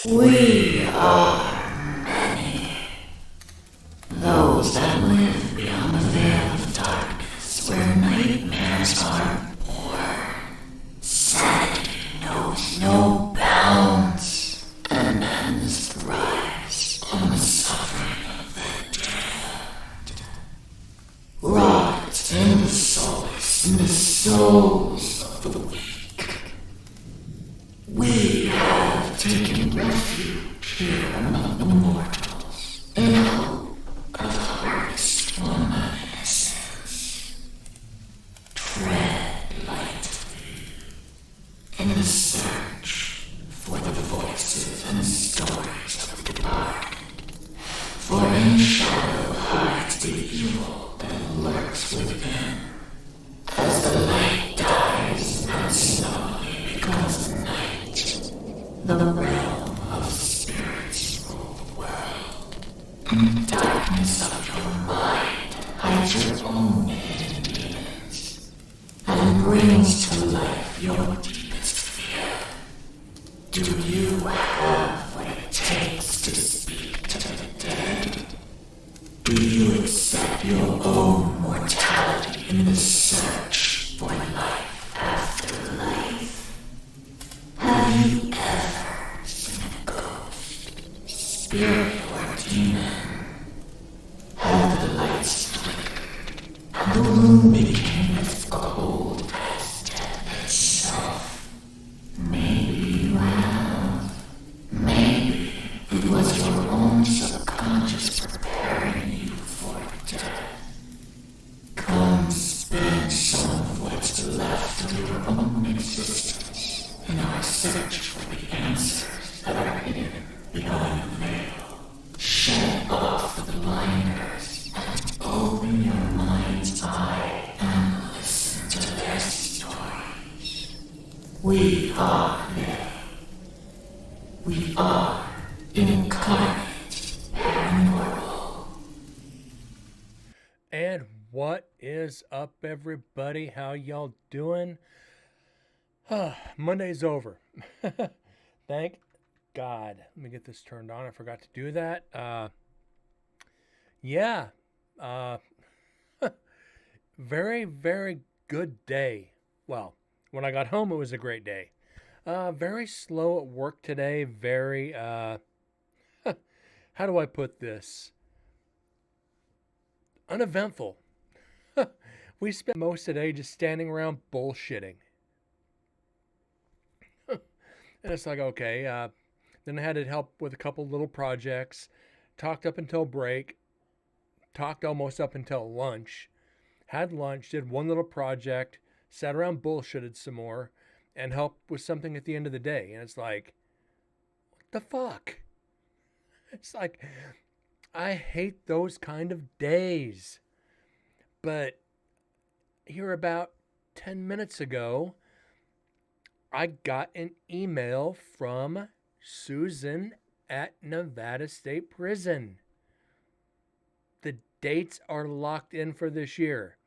We are many. Those that live beyond the veil of darkness, where nightmares are born. Sanity knows no bounds, and ends thrives on the suffering of the dead. Rots in the souls of the weak. We have taken refuge here among the mortals, in hope of the harvest from our innocence. Tread lightly in the search for the voices and stories of the departed. For in shadow hides the evil that lurks within. As the light dies and slowly becomes night, the realm of spirits rule the world. In the darkness of your mind hides your own hidden demons, and brings to life your deepest fear. Do you have what it takes to speak to the dead? Do you accept your own mortality in the search for life after life? Have you ever seen a ghost, spirit, or demon? Have the lights flickered, and the room became as cold as death itself? Maybe you have. Maybe it was your own subconscious preparing you for death. Come spend some of what's left of your own existence in our search for the answers that are hidden behind the veil. Shed off the blinders and open your mind's eye and listen to their stories. We are they. We are incarnate paranormal. And what is up, everybody? How y'all doing? Monday's over. Thank God. Let me get this turned on. I forgot to do that. Yeah. Very, very good day. Well, when I got home, it was a great day. Very slow at work today. Very, how do I put this? Uneventful. We spent most of the day just standing around bullshitting. And it's like, okay. Then I had to help with a couple little projects. Talked up until break. Talked almost up until lunch. Had lunch, did one little project. Sat around bullshitted some more. And helped with something at the end of the day. And it's like, what the fuck? It's like, I hate those kind of days. But here about 10 minutes ago, I got an email from Susan at Nevada State Prison. The dates are locked in for this year.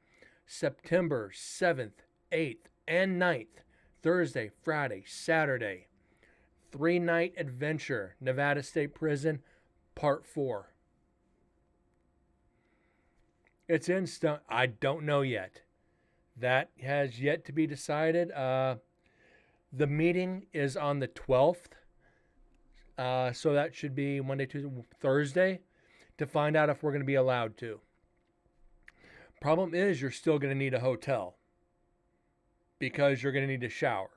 September 7th, 8th, and 9th. Thursday, Friday, Saturday. 3-night adventure. Nevada State Prison, Part 4. It's in stone. I don't know yet. That has yet to be decided. The meeting is on the 12th. So that should be Monday, Tuesday, Thursday to find out if we're going to be allowed to. Problem is, you're still going to need a hotel because you're going to need a shower.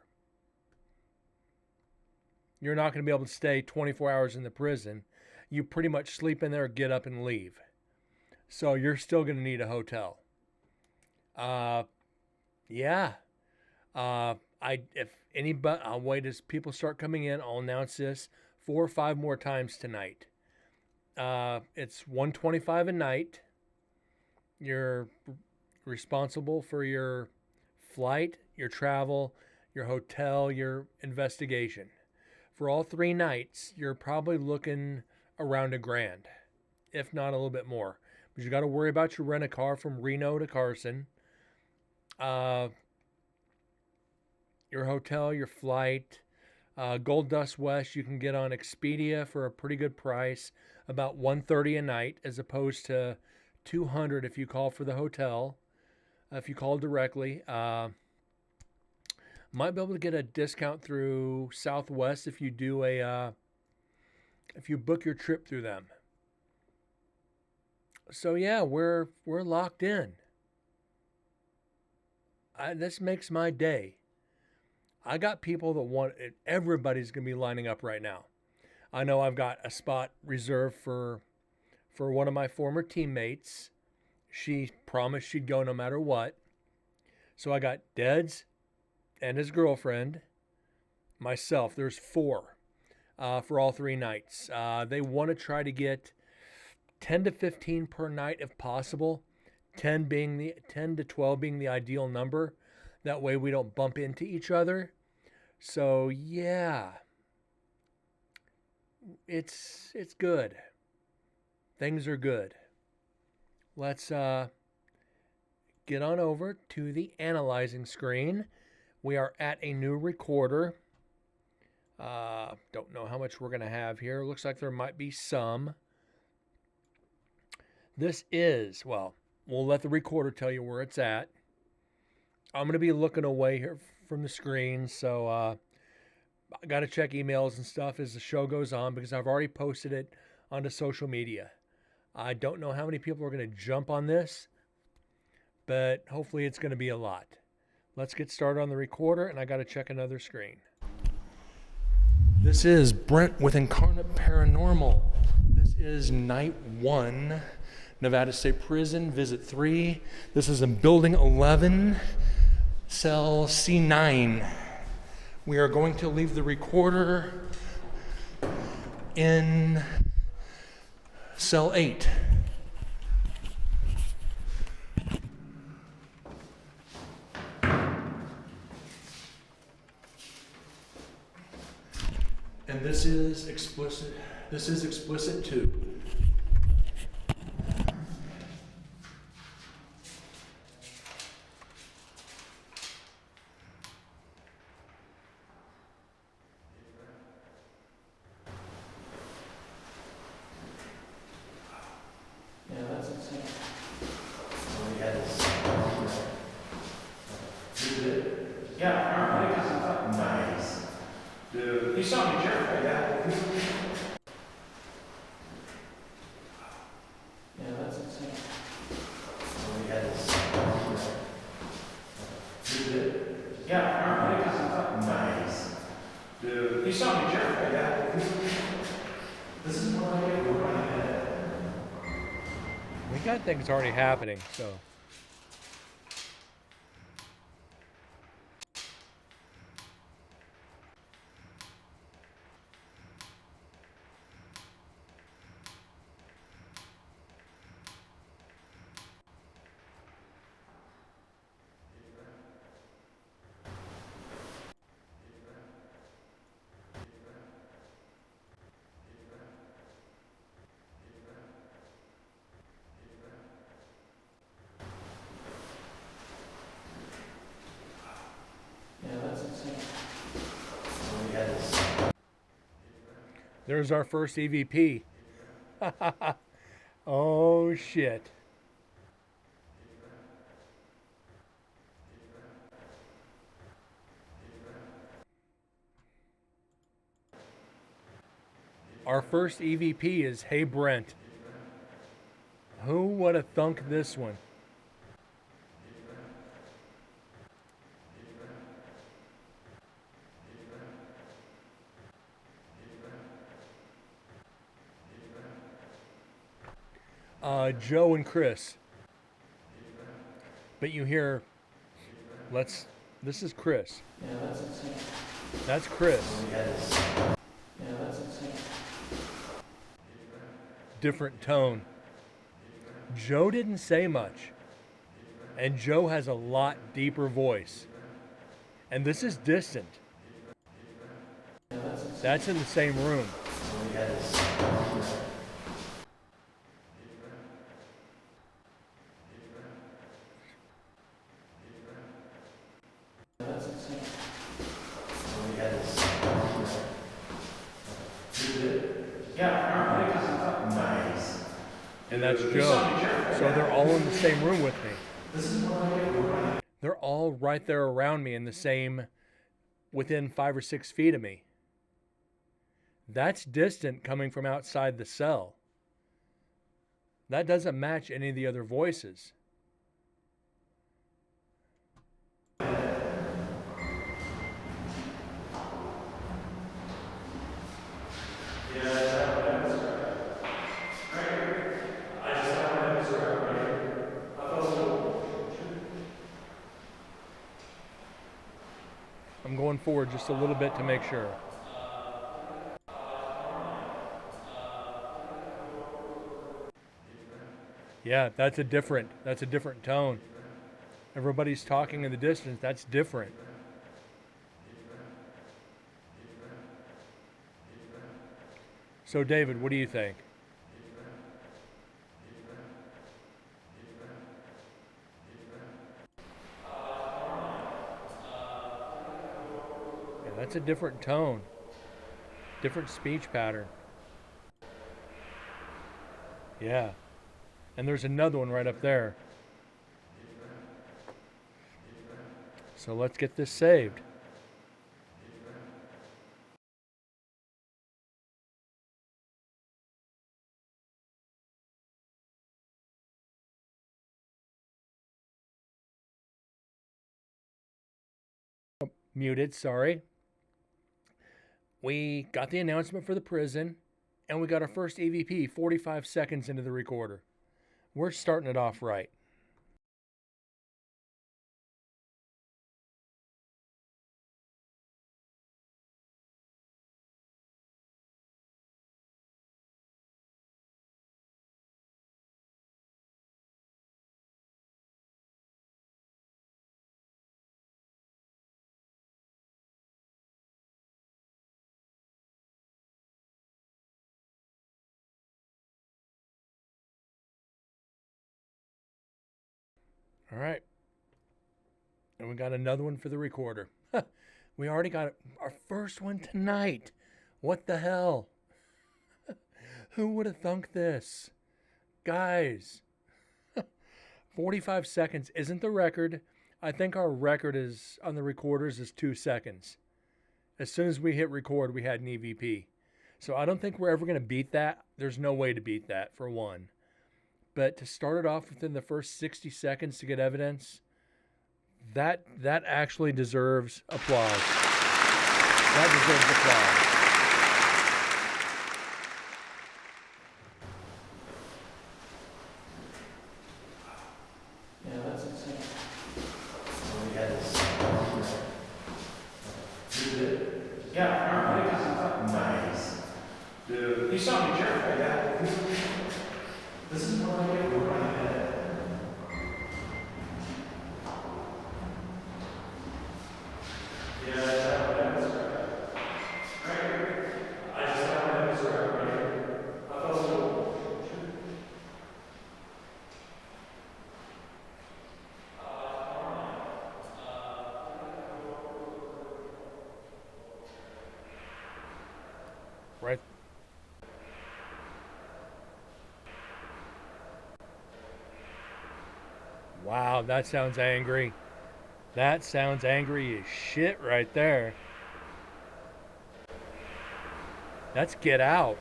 You're not going to be able to stay 24 hours in the prison. You pretty much sleep in there, get up, and leave. So you're still going to need a hotel. Yeah. If anybody, I'll wait as people start coming in. I'll announce this 4 or 5 more times tonight. It's $125 a night. You're responsible for your flight, your travel, your hotel, your investigation. For all 3 nights, you're probably looking around $1,000, if not a little bit more. But you got to worry about your rent a car from Reno to Carson. Your hotel, your flight, Gold Dust West you can get on Expedia for a pretty good price, about $130 a night, as opposed to $200 if you call for the hotel. If you call directly, might be able to get a discount through Southwest if you do if you book your trip through them. So yeah, we're locked in. This makes my day. I got people that want it. Everybody's going to be lining up right now. I know I've got a spot reserved for one of my former teammates. She promised she'd go no matter what. So I got Deds and his girlfriend, myself. There's 4 for all 3 nights. They want to try to get 10 to 15 per night if possible. 10 to 12 being the ideal number. That way we don't bump into each other. So yeah, it's good. Things are good. Let's get on over to the analyzing screen. We are at a new recorder. Don't know how much we're going to have here. Looks like there might be some. This is, well, we'll let the recorder tell you where it's at. I'm going to be looking away here from the screen, so I got to check emails and stuff as the show goes on because I've already posted it onto social media. I don't know how many people are going to jump on this, but hopefully it's going to be a lot. Let's get started on the recorder, and I got to check another screen. This is Brent with Incarnate Paranormal. This is night 1, Nevada State Prison, visit 3. This is in building 11, cell C9. We are going to leave the recorder in cell 8. And this is explicit 2. Yeah, that's insane. So we had this. You did? Yeah, I think it's Nice. Dude, you saw me jerk, right? Yeah, that's insane. So we had this. You did? Yeah, I think it's Nice. Dude, you saw me jerk, right? Yeah. This is what I get for my head. We got things already happening, so. Yeah, that's insane. So we had this. There's our first EVP. Oh, shit. Our first EVP is Hey Brent. Who would have thunk this one? Joe and Chris. But you hear, this is Chris. Yeah, that's insane. That's Chris. We had this. Yeah, that's insane. Different tone. Joe didn't say much. And Joe has a lot deeper voice. And this is distant. Yeah, that's insane. That's in the same room. So we had this. Yeah, that's insane. So we had this. Yeah, nice. And that's You Joe. saw me, Jeff. So they're all in the same room with me. This is what I get for running. They're all right there around me in the same, within 5 or 6 feet of me. That's distant coming from outside the cell. That doesn't match any of the other voices. I'm going forward just a little bit to make sure. Yeah, that's a different tone. Everybody's talking in the distance. That's different. So David, what do you think? Yeah, that's a different tone. Different speech pattern. Yeah. And there's another one right up there. So let's get this saved. Muted, sorry. We got the announcement for the prison, and we got our first EVP 45 seconds into the recorder. We're starting it off right. All right. And we got another one for the recorder. We already got our first one tonight. What the hell? Who would have thunk this? Guys, 45 seconds isn't the record. I think our record is on the recorders is 2 seconds. As soon as we hit record, we had an EVP. So I don't think we're ever going to beat that. There's no way to beat that, for one. But to start it off within the first 60 seconds to get evidence, that actually deserves applause. That deserves applause. Yeah, that's insane. So we had this. You did? Yeah, nice. Dude. You saw me, Jeff. Yeah. This is what I get for running it. Right. Wow, that sounds angry. That sounds angry as shit right there. That's Get Out.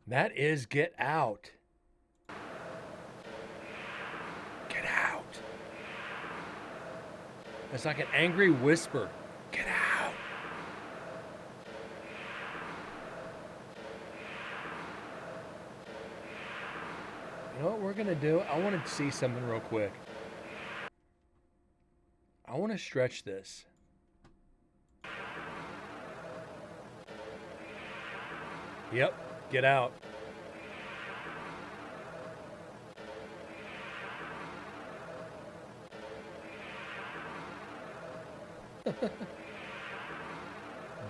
That is Get Out. Get out. It's like an angry whisper. Get out. You know what we're going to do? I want to see something real quick. I want to stretch this. Yep, Get Out.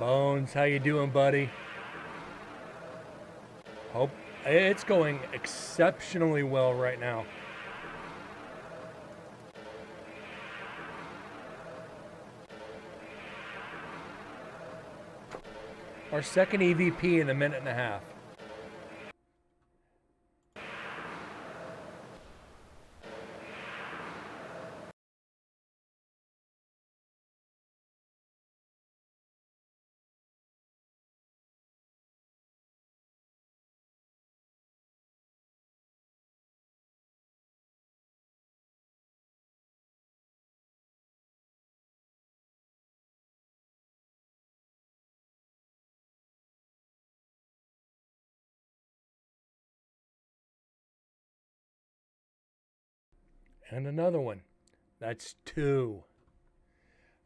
Bones, how you doing, buddy? Hope it's going exceptionally well right now. Our second EVP in a minute and a half. And another one. That's 2.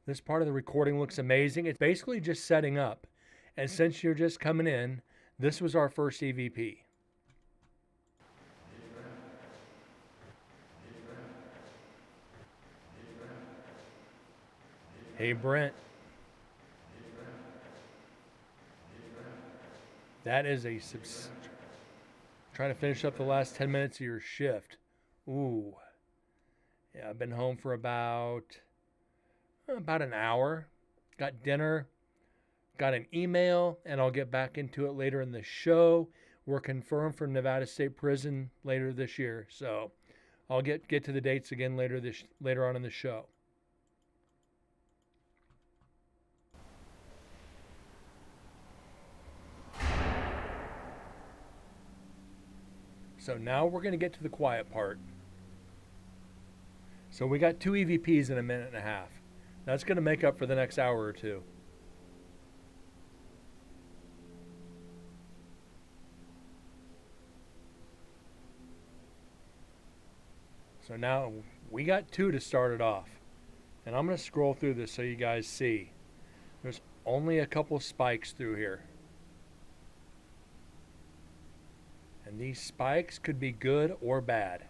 This part of the recording looks amazing. It's basically just setting up. And since you're just coming in, this was our first EVP. Hey, Brent. That is a trying to finish up the last 10 minutes of your shift. Ooh. Yeah, I've been home for about an hour. Got dinner, got an email, and I'll get back into it later in the show. We're confirmed for Nevada State Prison later this year, so I'll get to the dates again later on in the show. So now we're going to get to the quiet part. So we got 2 EVPs in a minute and a half. That's going to make up for the next hour or two. So now we got 2 to start it off. And I'm going to scroll through this so you guys see. There's only a couple spikes through here. And these spikes could be good or bad.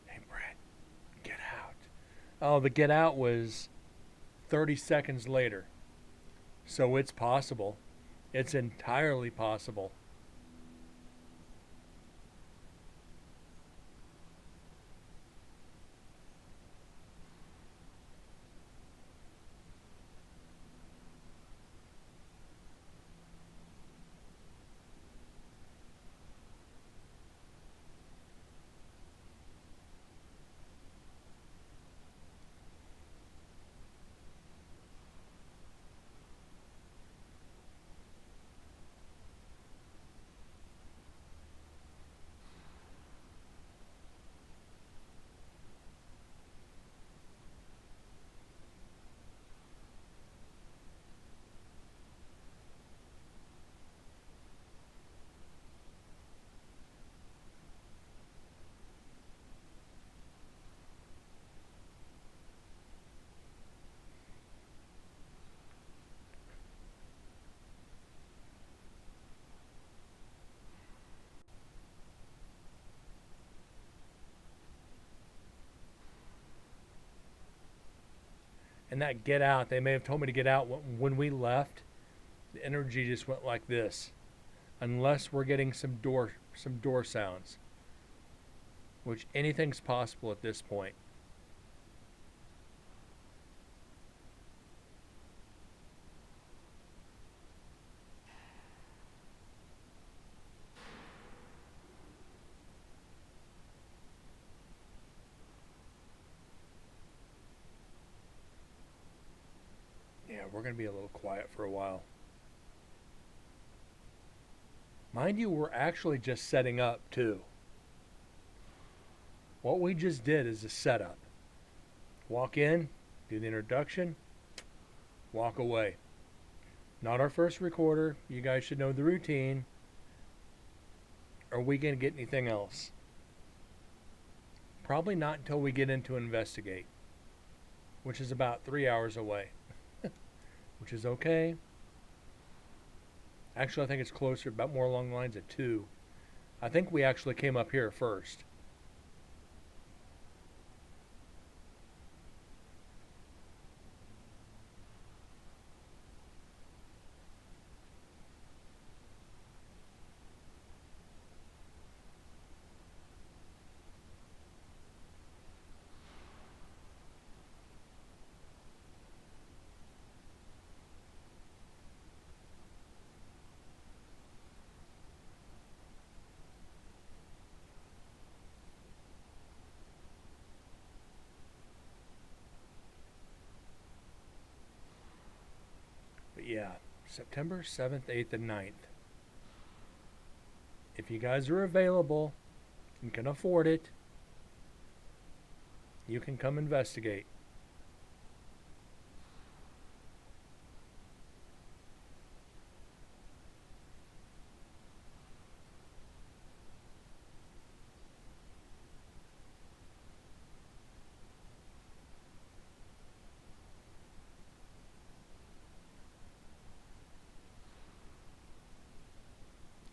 Hey, Brett, get out. Oh, the get out was 30 seconds later. So it's possible. It's entirely possible. And that get out, they may have told me to get out when we left. The energy just went like this. Unless we're getting some door sounds. Which anything's possible at this point. Yeah, we're going to be a little quiet for a while. Mind you, we're actually just setting up too. What we just did is a setup. Walk in, do the introduction, walk away. Not our first recorder. You guys should know the routine. Are we going to get anything else? Probably not until we get into investigate, which is about 3 hours away, which is okay. Actually, I think it's closer, about more along the lines of 2. I think we actually came up here first. September 7th, 8th, and 9th. If you guys are available and can afford it, you can come investigate.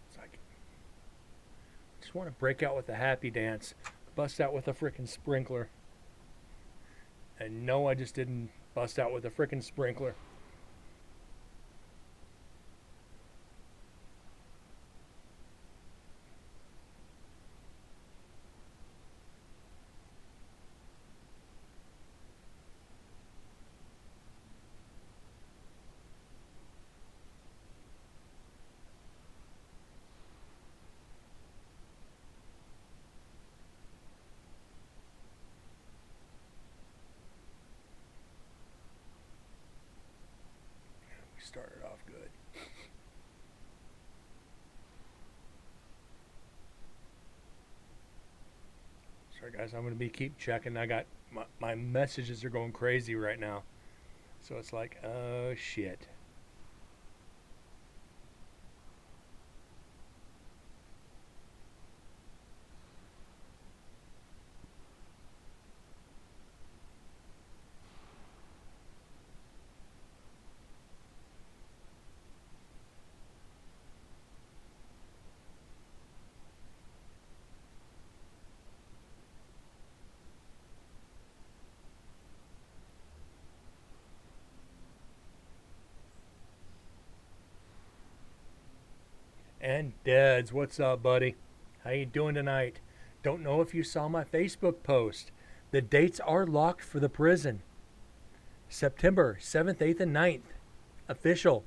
It's like, just want to break out with a happy dance, bust out with a frickin' sprinkler. And no, I just didn't bust out with a frickin' sprinkler. We started off good. Sorry guys, I'm gonna keep checking. I got my messages are going crazy right now. So it's like, oh shit. And Deds, what's up, buddy? How you doing tonight? Don't know if you saw my Facebook post. The dates are locked for the prison. September 7th, 8th, and 9th. Official.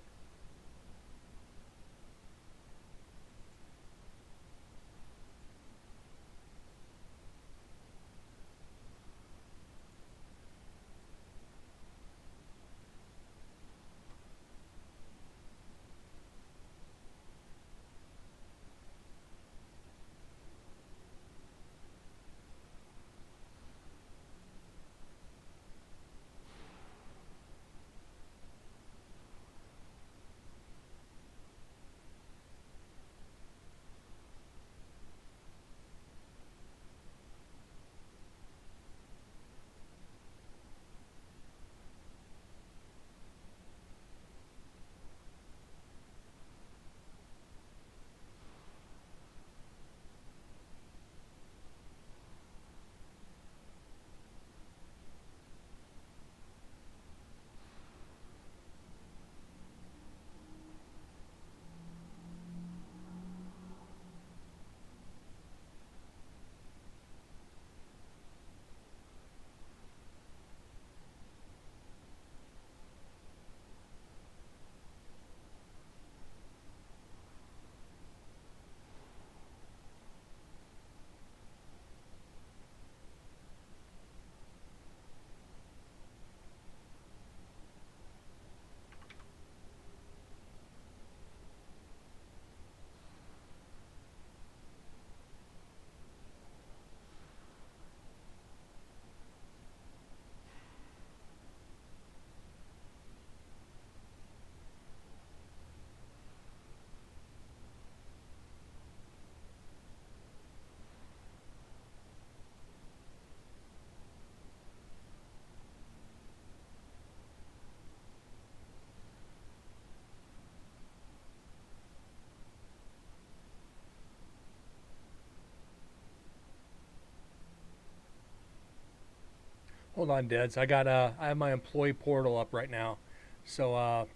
Hold on, Deds. I have my employee portal up right now. So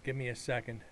give me a second.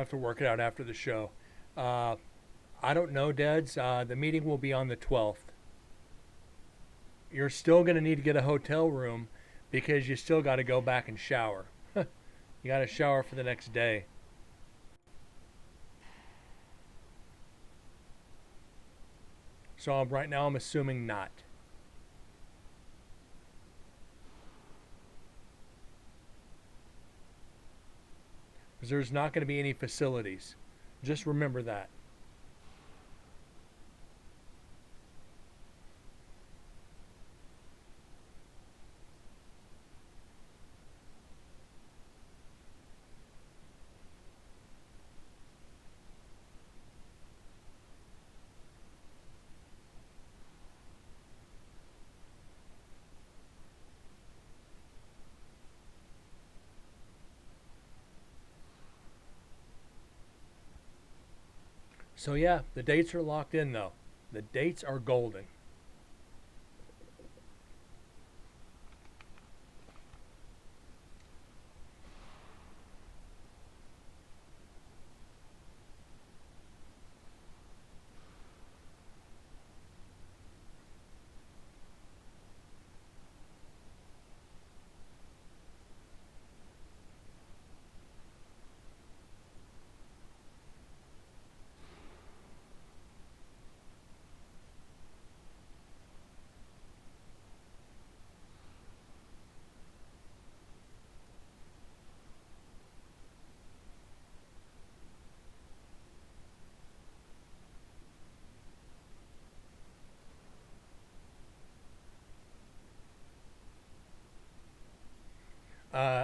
have to work it out after the show. Uh, I don't know, Deds. The meeting will be on the 12th. You're still going to need to get a hotel room because you still got to go back and shower. You got to shower for the next day. So right now I'm assuming not. Because there's not going to be any facilities. Just remember that. So yeah, the dates are locked in though. The dates are golden.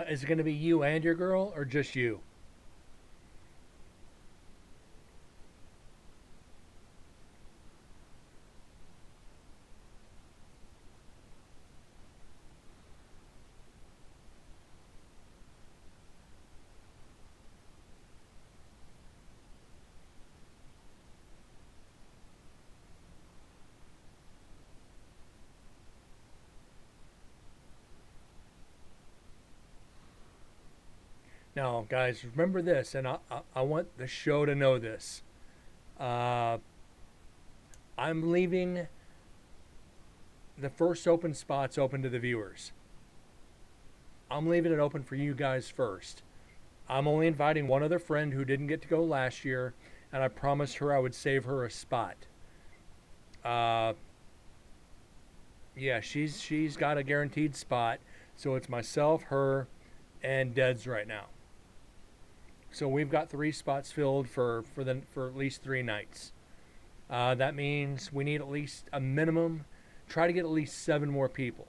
Is it going to be you and your girl or just you? Now, guys, remember this, and I want the show to know this. Uh, I'm leaving the first open spots open to the viewers. I'm leaving it open for you guys first. I'm only inviting one other friend who didn't get to go last year, and I promised her I would save her a spot. Uh, yeah, she's got a guaranteed spot, so it's myself, her, and Deds right now. So we've got 3 spots filled for at least 3 nights. That means we need at least a minimum. Try to get at least 7 more people.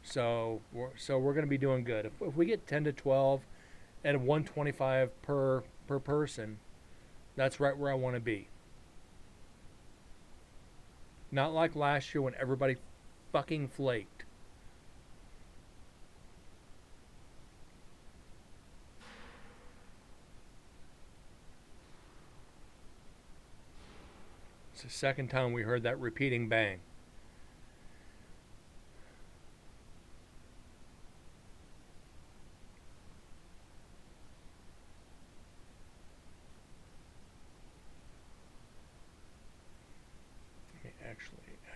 So we're going to be doing good. If we get 10 to 12 at 125 per person, that's right where I want to be. Not like last year when everybody fucking flaked. It's the second time we heard that repeating bang.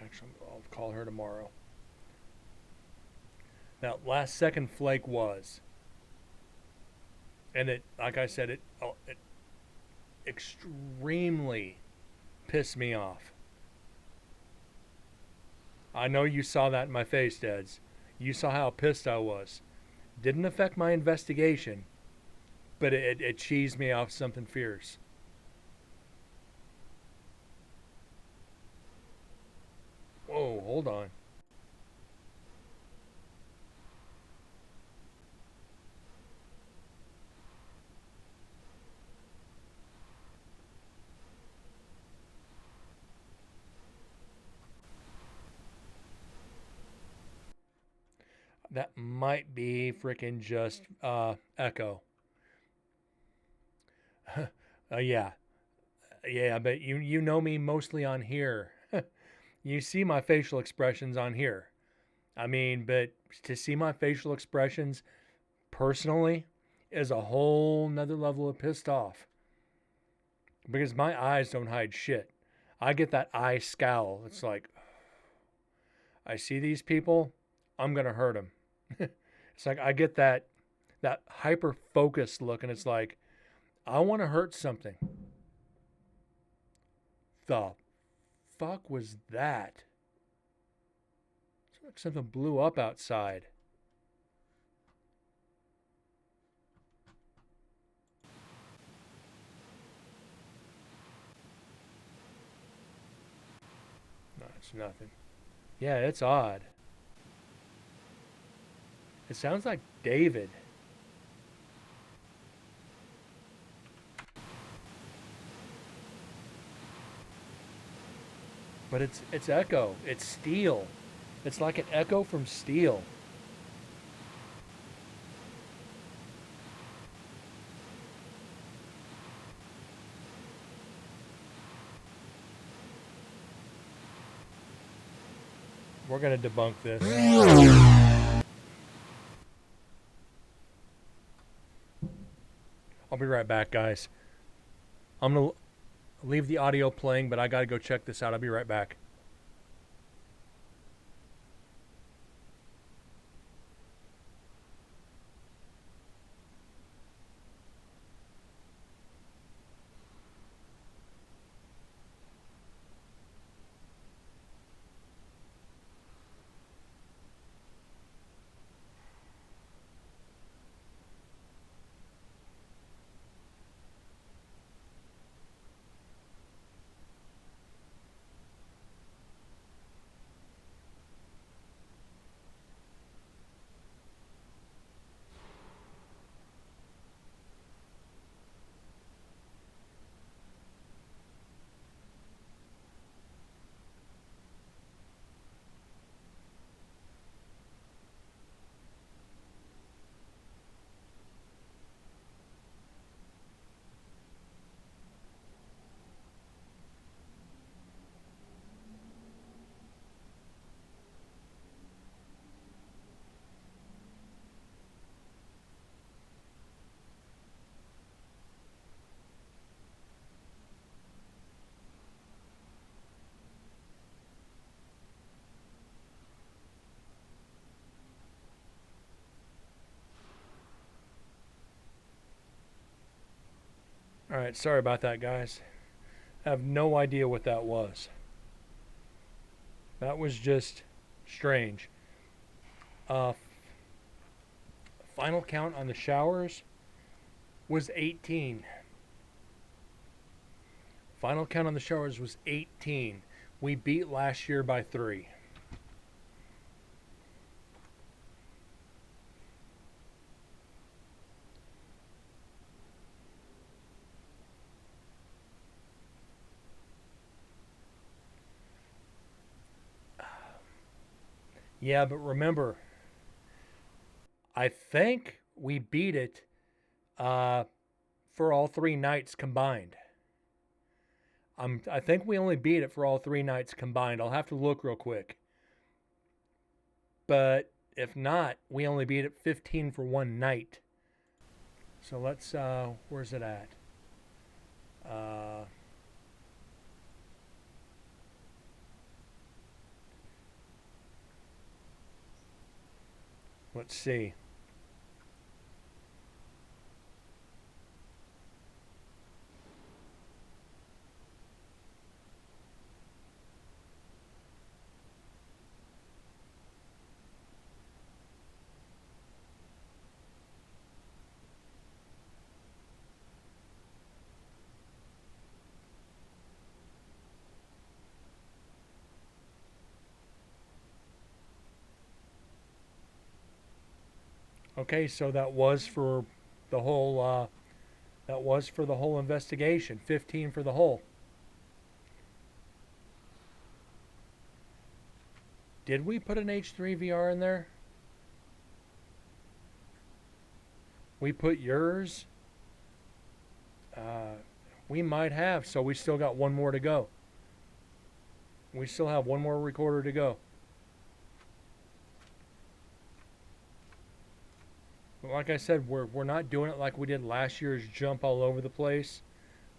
Actually, I'll call her tomorrow. Now, last second flake was, and it, like I said, it extremely pissed me off. I know you saw that in my face, Deds. You saw how pissed I was. Didn't affect my investigation, but it cheesed me off something fierce. Whoa, hold on. That might be freaking just echo. Yeah. Yeah, but you know me mostly on here. You see my facial expressions on here. I mean, but to see my facial expressions personally is a whole nother level of pissed off. Because my eyes don't hide shit. I get that eye scowl. It's like, I see these people, I'm going to hurt them. It's like I get that hyper focused look, and it's like, I want to hurt something. The fuck was that? It's like something blew up outside. No, it's nothing. Yeah, it's odd. It sounds like David. But it's echo. It's steel. It's like an echo from steel. We're going to debunk this. I'll be right back, guys. I'm going to leave the audio playing, but I got to go check this out. I'll be right back. All right, sorry about that, guys. I have no idea what that was. That was just strange. Final count on the showers was 18. Final count on the showers was 18. We beat last year by 3. Yeah, but remember, I think we beat it for all 3 nights combined. I think we only beat it for all 3 nights combined. I'll have to look real quick. But if not, we only beat it 15 for one night. So let's, where's it at? Let's see. Okay, so that was for the whole investigation. 15 for the whole. Did we put an H3 VR in there? We put yours. We might have, so we still got one more to go. We still have one more recorder to go. But like I said, we're not doing it like we did last year's jump all over the place.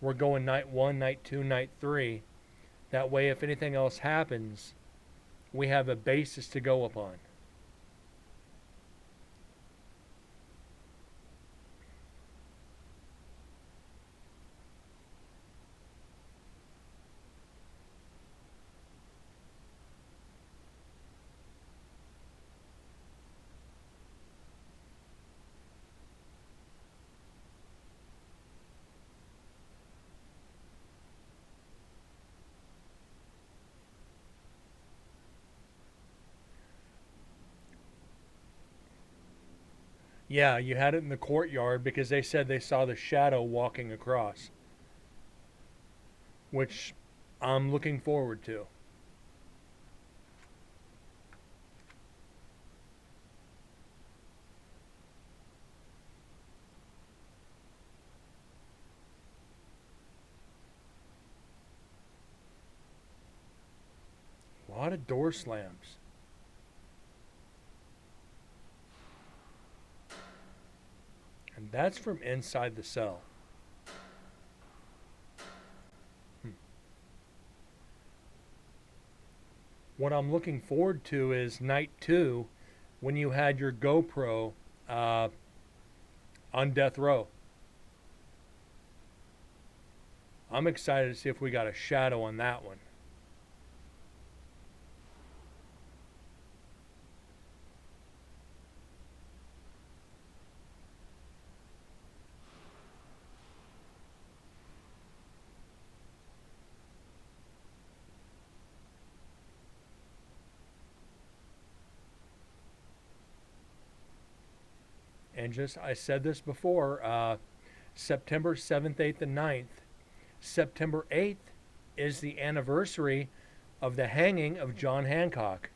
We're going night 1, night 2, night 3. That way, if anything else happens, we have a basis to go upon. Yeah, you had it in the courtyard because they said they saw the shadow walking across, which I'm looking forward to. A lot of door slams. And that's from inside the cell. What I'm looking forward to is night 2 when you had your GoPro on death row. I'm excited to see if we got a shadow on that one. And just, I said this before, September 7th, 8th, and 9th. September 8th is the anniversary of the hanging of John Hancock.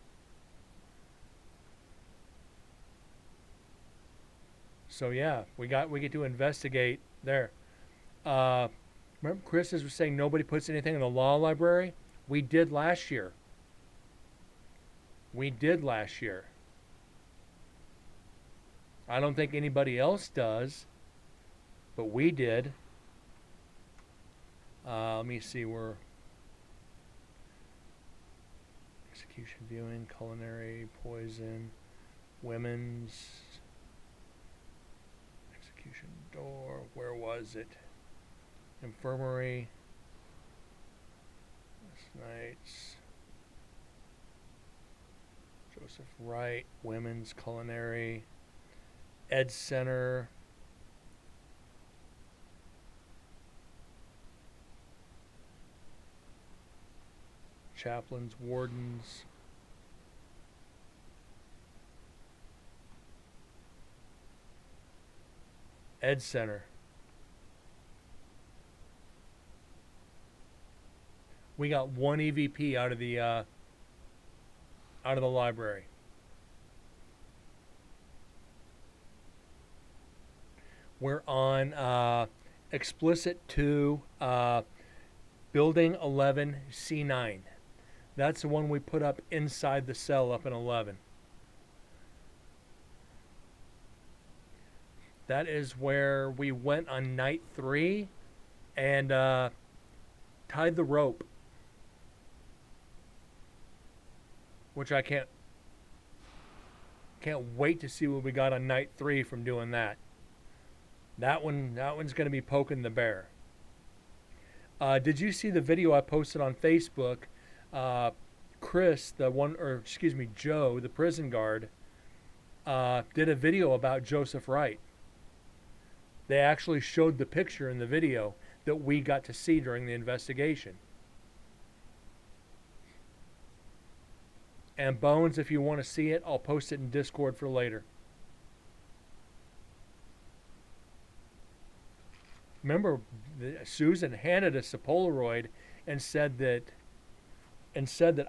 So yeah, we get to investigate there. Remember Chris was saying nobody puts anything in the law library? We did last year. We did last year. I don't think anybody else does, but we did. Let me see where execution viewing, culinary, poison, women's execution door. Where was it? Infirmary. Last night's Joseph Wright, women's culinary, Ed Center. Chaplains, wardens, Ed Center. We got one EVP out of the library. We're on explicit 2, building 11 C9. That's the one we put up inside the cell up in 11. That is where we went on night 3 and tied the rope, which I can't wait to see what we got on night 3 from doing that. That one's going to be poking the bear. Did you see the video I posted on Facebook? Chris, Joe, the prison guard, did a video about Joseph Wright. They actually showed the picture in the video that we got to see during the investigation. And Bones, if you want to see it, I'll post it in Discord for later. Remember, Susan handed us a Polaroid and said that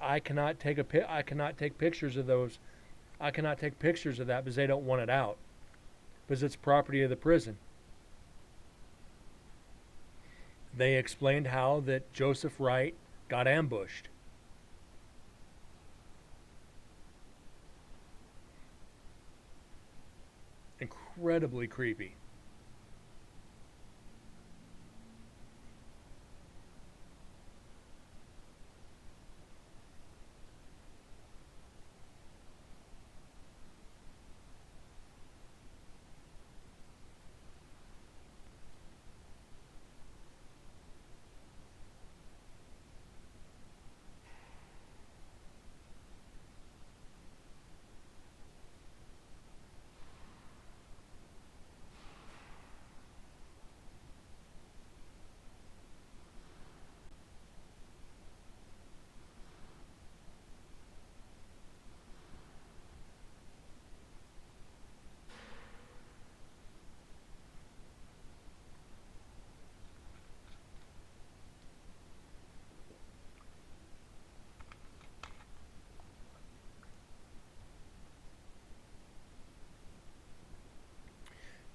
I cannot take pictures of those. I cannot take pictures of that because they don't want it out, because it's property of the prison. They explained how that Joseph Wright got ambushed. incredibly creepy.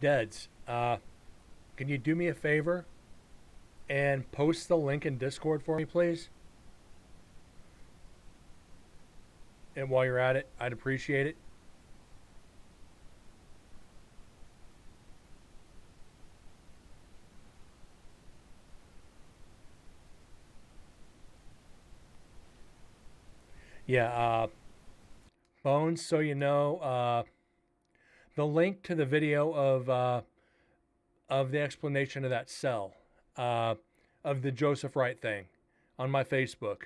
Deads, can you do me a favor and post the link in Discord for me, please? And while you're at it, I'd appreciate it. Yeah, Bones, so you know, the link to the video of the explanation of that cell, of the Joseph Wright thing, on my Facebook.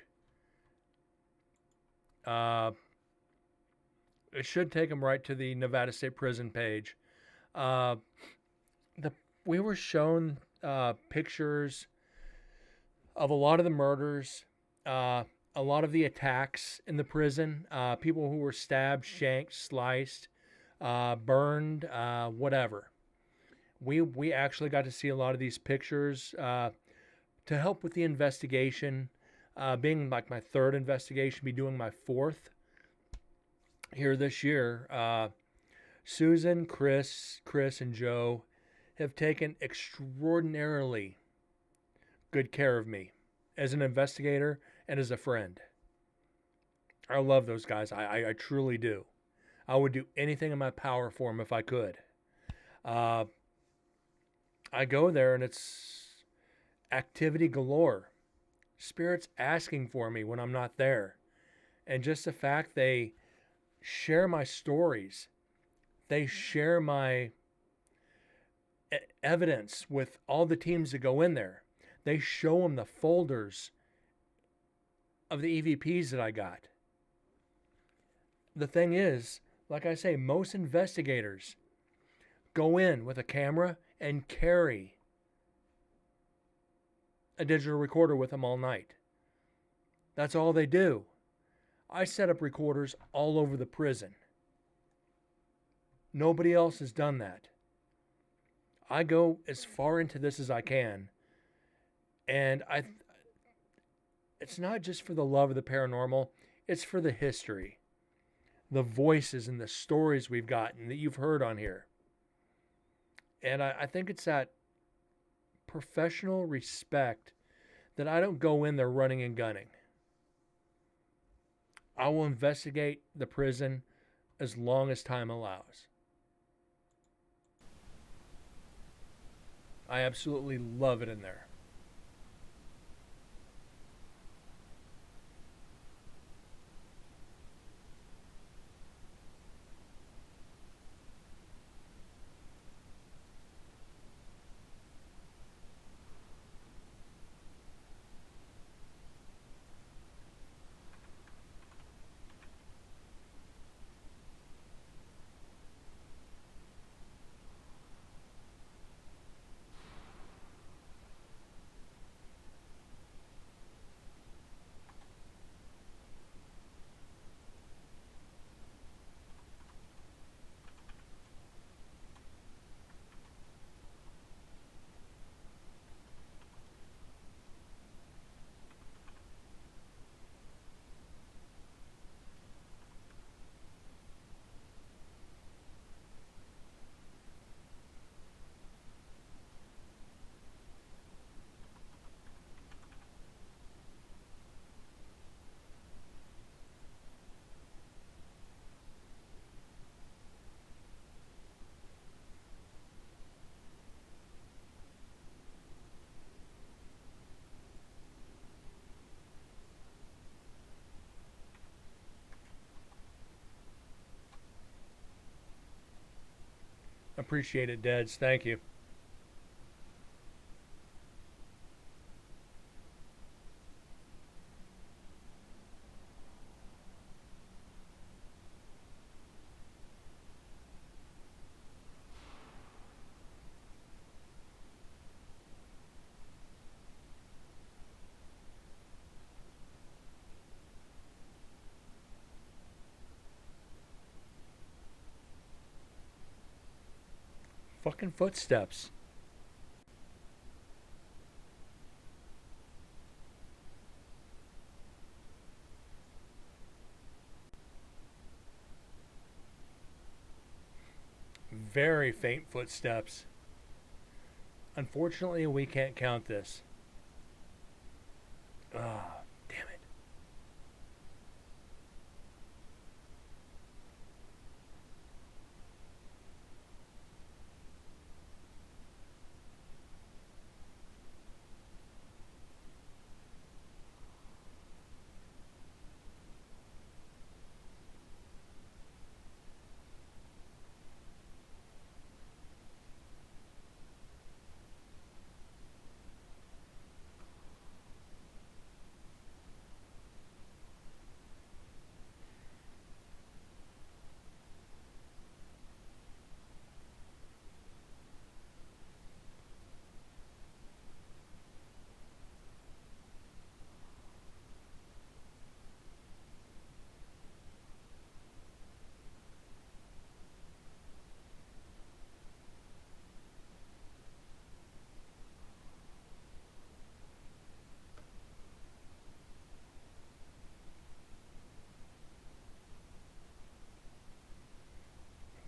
It should take them right to the Nevada State Prison page. Uh, the we were shown pictures of a lot of the murders, a lot of the attacks in the prison, people who were stabbed, shanked, sliced, burned, whatever. We actually got to see a lot of these pictures to help with the investigation. Being like my third investigation, be doing my fourth here this year. Susan, Chris, and Joe have taken extraordinarily good care of me as an investigator and as a friend. I love those guys. I truly do. I would do anything in my power for them if I could. I go there and it's activity galore. Spirits asking for me when I'm not there. And just the fact they share my stories, they share my evidence with all the teams that go in there. They show them the folders of the EVPs that I got. The thing is, like I say, most investigators go in with a camera and carry a digital recorder with them all night. That's all they do. I set up recorders all over the prison. Nobody else has done that. I go as far into this as I can. And it's not just for the love of the paranormal, it's for the history, the voices and the stories we've gotten that you've heard on here. And I think it's that professional respect that I don't go in there running and gunning. I will investigate the prison as long as time allows. I absolutely love it in there. Appreciate it, Deds. Thank you. Fucking footsteps. Very faint footsteps. Unfortunately, we can't count this. Ah, damn it.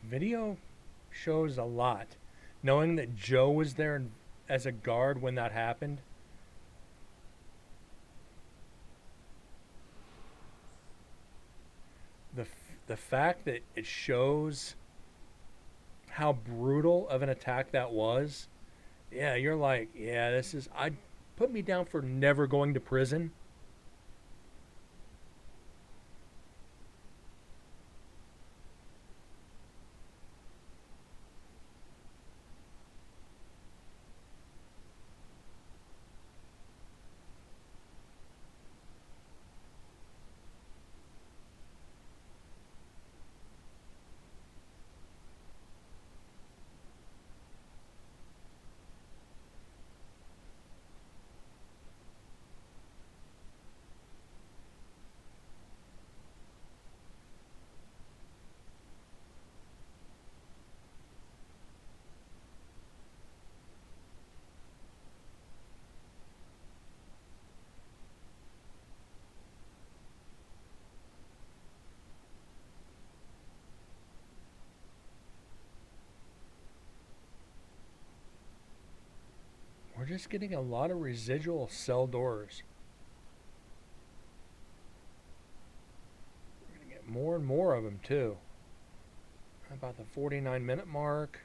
Video shows a lot. Knowing that Joe was there as a guard when that happened. The fact that it shows how brutal of an attack that was. Yeah, you're like, yeah, this is. I'd put me down for never going to prison. We're just getting a lot of residual cell doors. We're going to get more and more of them, too. About the 49-minute mark.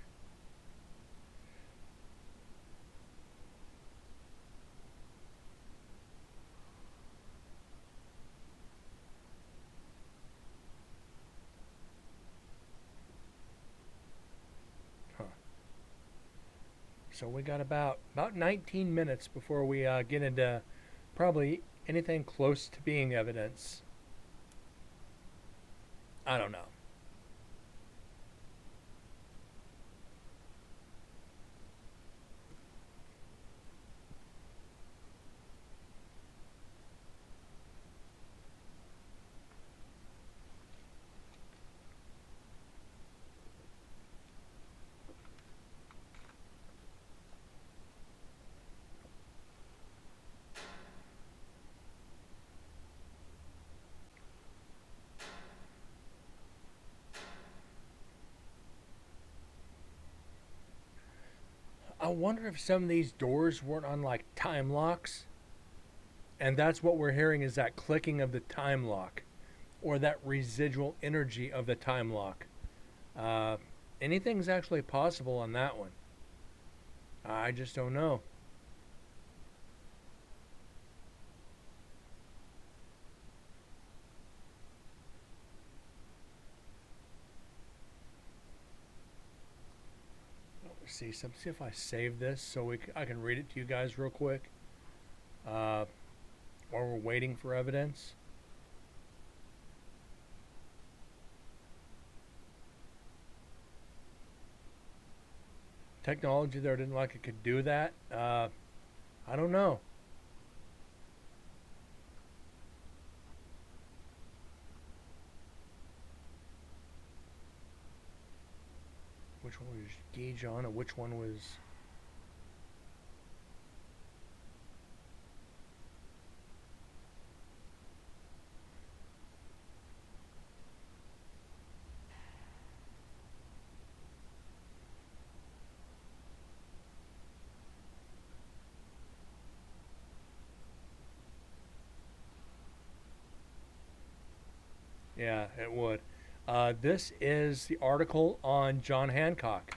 Huh. So we got about 19 minutes before we get into probably anything close to being evidence. I don't know. I wonder if some of these doors weren't on like time locks, and that's what we're hearing is that clicking of the time lock, or that residual energy of the time lock. Uh, Anything's actually possible on that one. I just don't know. see. So see if I save this so I can read it to you guys real quick. While we're waiting for evidence. Technology there didn't like it could do that. I don't know. Which one was Gage on, or which one was... Yeah, it would. This is the article on John Hancock.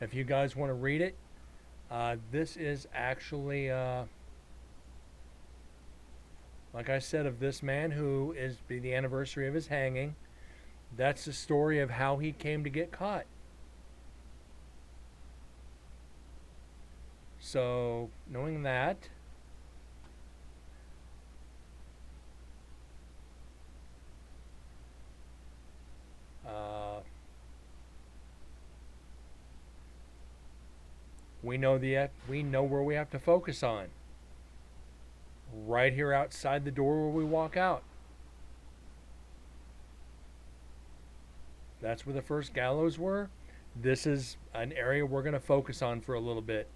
If you guys want to read it, this is actually, like I said, of this man who is the anniversary of his hanging. That's the story of how he came to get caught. So, knowing that, we know where we have to focus on. Right here outside the door where we walk out. That's where the first gallows were. This is an area we're going to focus on for a little bit.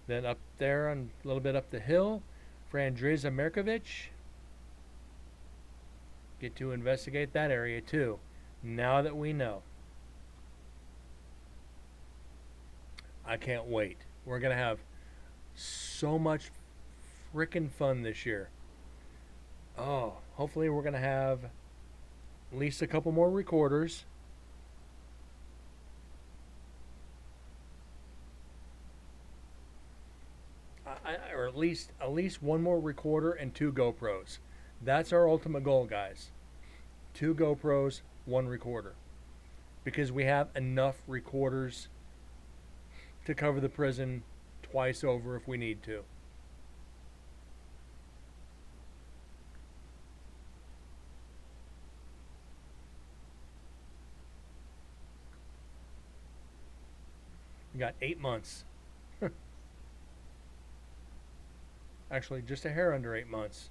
Then up there, and a little bit up the hill, for Andreza Merkovich. Get to investigate that area too, now that we know. I can't wait. We're going to have so much frickin' fun this year. Oh, hopefully we're going to have at least a couple more recorders. Or at least one more recorder and 2 GoPros. That's our ultimate goal, guys. 2 GoPros, 1 recorder. Because we have enough recorders to cover the prison twice over if we need to. We got 8 months. Actually, just a hair under 8 months.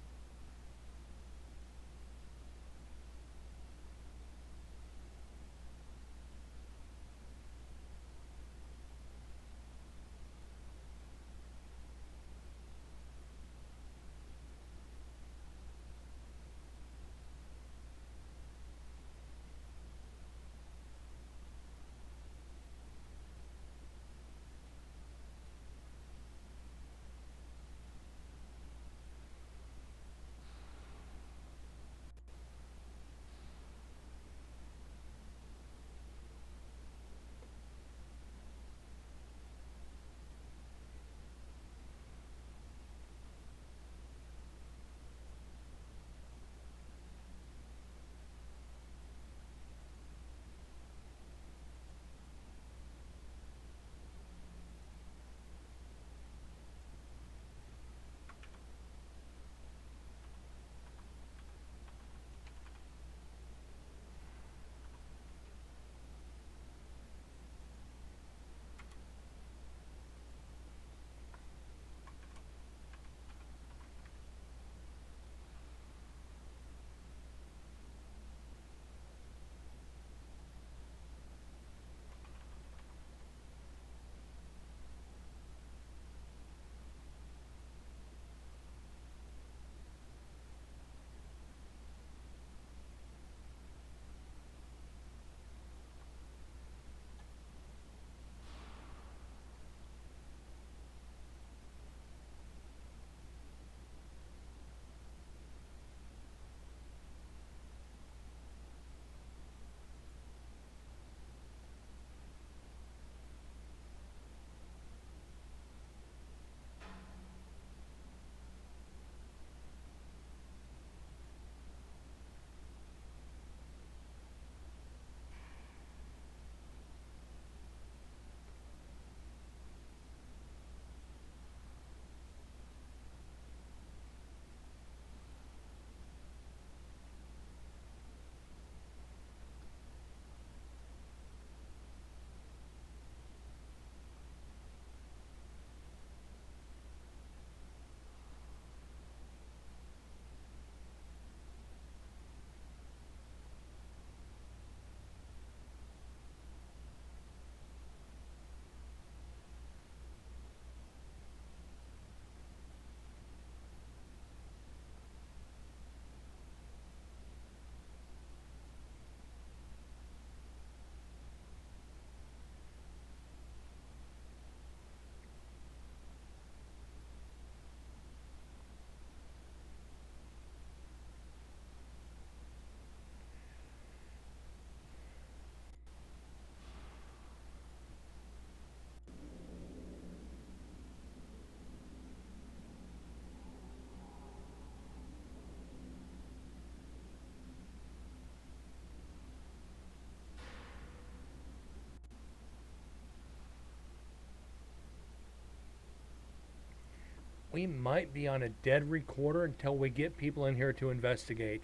We might be on a dead recorder until we get people in here to investigate.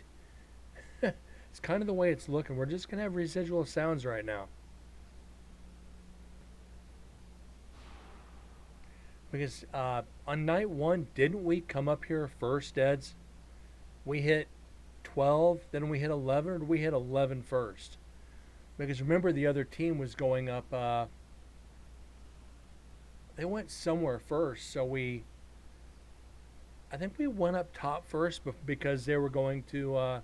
It's kind of the way it's looking. We're just going to have residual sounds right now. Because on night one, didn't we come up here first, Eds? We hit 12, then we hit 11, or did we hit 11 first? Because remember, the other team was going up. They went somewhere first, so I think we went up top first because they were going to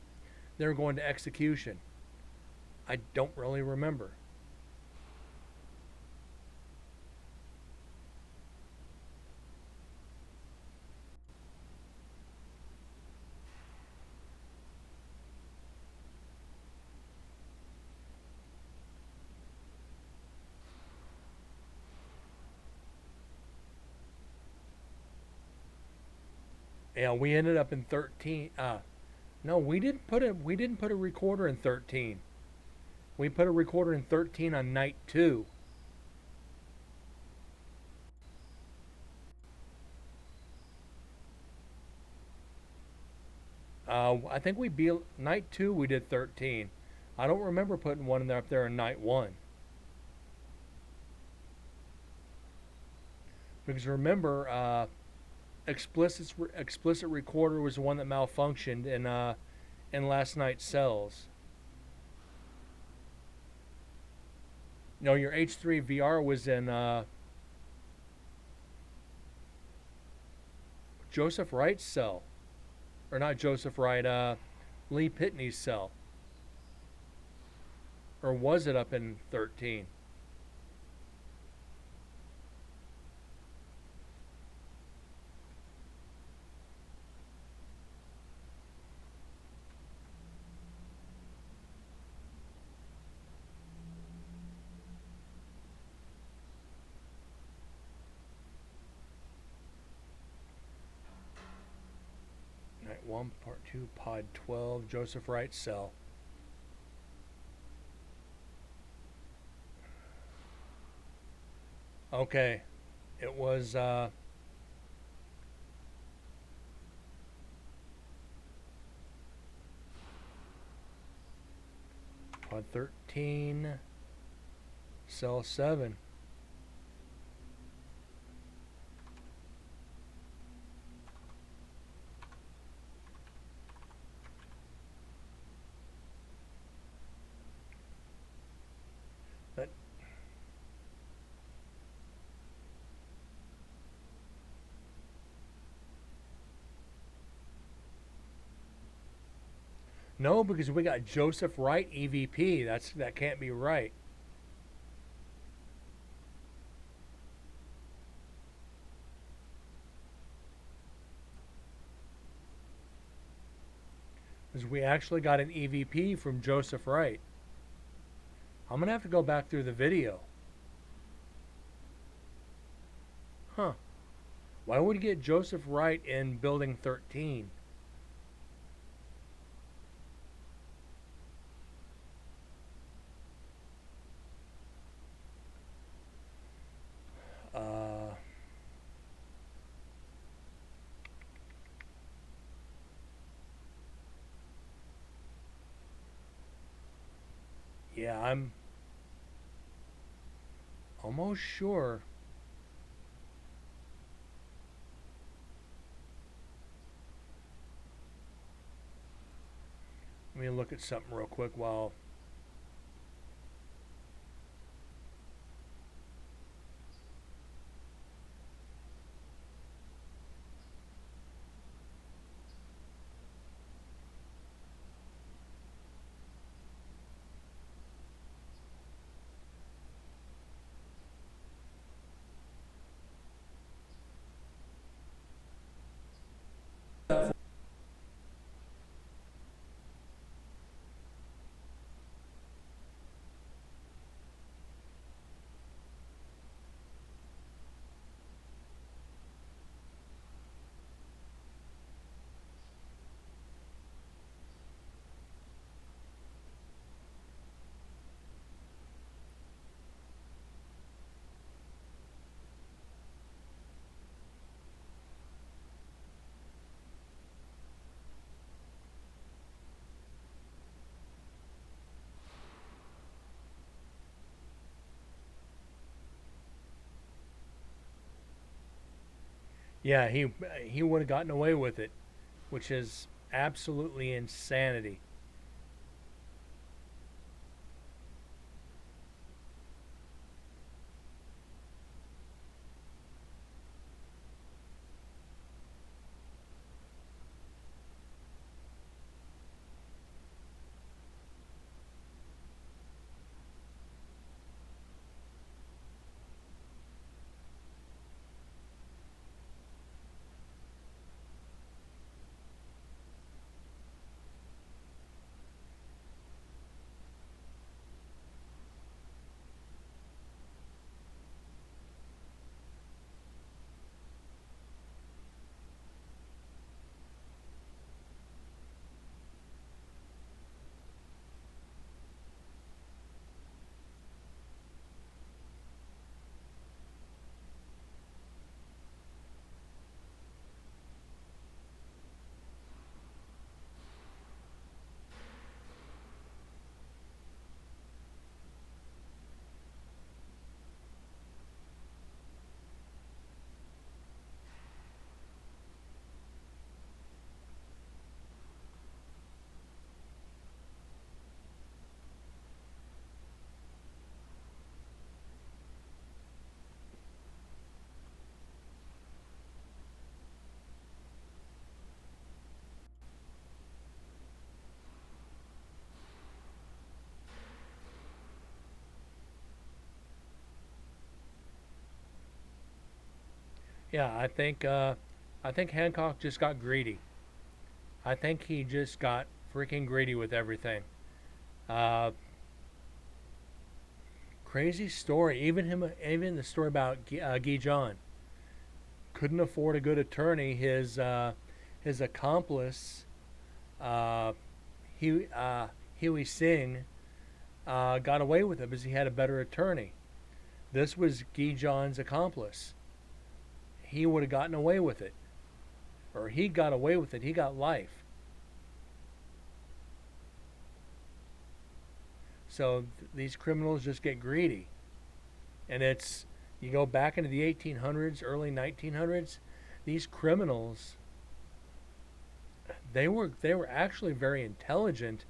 execution. I don't really remember. Yeah, we ended up in 13. No, we didn't put a recorder in 13. We put a recorder in 13 on night 2. I think we beat night 2. We did 13. I don't remember putting one in there up there in night 1. Because remember, explicit recorder was the one that malfunctioned in last night's cells. No, your H3 VR was in Joseph Wright's cell, or not Joseph Wright, Lee Pitney's cell, or was it up in 13? Night 1, Part 2, Pod 12, Joseph Wright's cell. Okay, it was Pod 13, Cell 7. But no, because we got Joseph Wright EVP. That can't be right. Because we actually got an EVP from Joseph Wright. I'm gonna have to go back through the video. Huh. Why would you get Joseph Wright in building 13? Uh, yeah, I'm almost sure. Let me look at something real quick while. Yeah, he would have gotten away with it, which is absolutely insanity. Yeah, I think Hancock just got greedy. I think he just got freaking greedy with everything. Uh, Crazy story. Even the story about Guy John couldn't afford a good attorney. His accomplice, uh, Huey Singh, got away with it because he had a better attorney. This was Guy John's accomplice. He would have gotten away with it, or he got away with it. He got life. So these criminals just get greedy, and it's you go back into the 1800s, early 1900s. These criminals, they were actually very intelligent.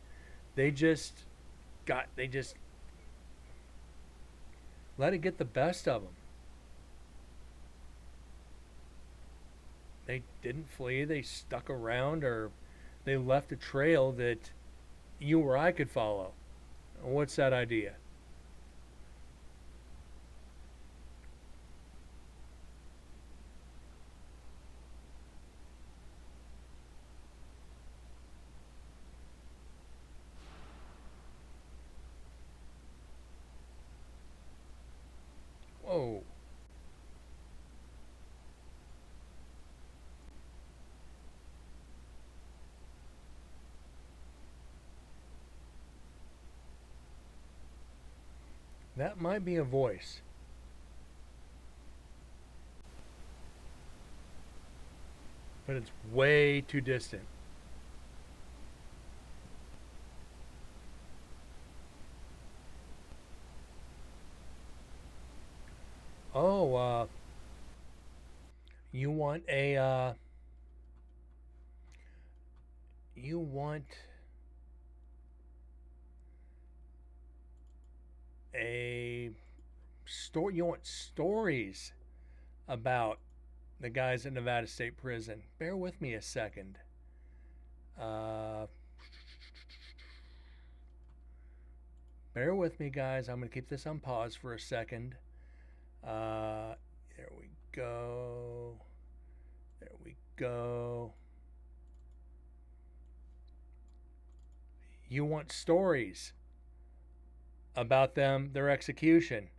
They just let it get the best of them. They didn't flee. They stuck around, or they left a trail that you or I could follow. What's that idea? Whoa. That might be a voice, but it's way too distant. Oh, you want a you want a story. You want stories about the guys at Nevada State Prison. Bear with me a second. Uh, Bear with me, guys. I'm gonna keep this on pause for a second. Uh, there we go. There we go. You want stories about them, their execution.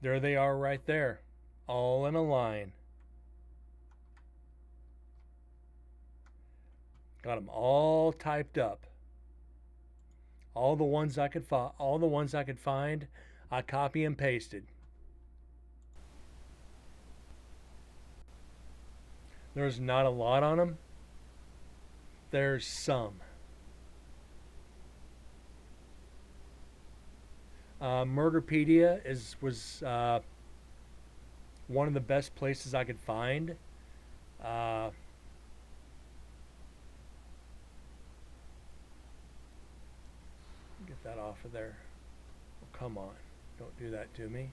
There they are right there, all in a line. Got them all typed up. All the ones I could find, I copy and pasted. There's not a lot on them. There's some. Murderpedia is was one of the best places I could find Uh, get that off of there. Oh, come on. Don't do that to me.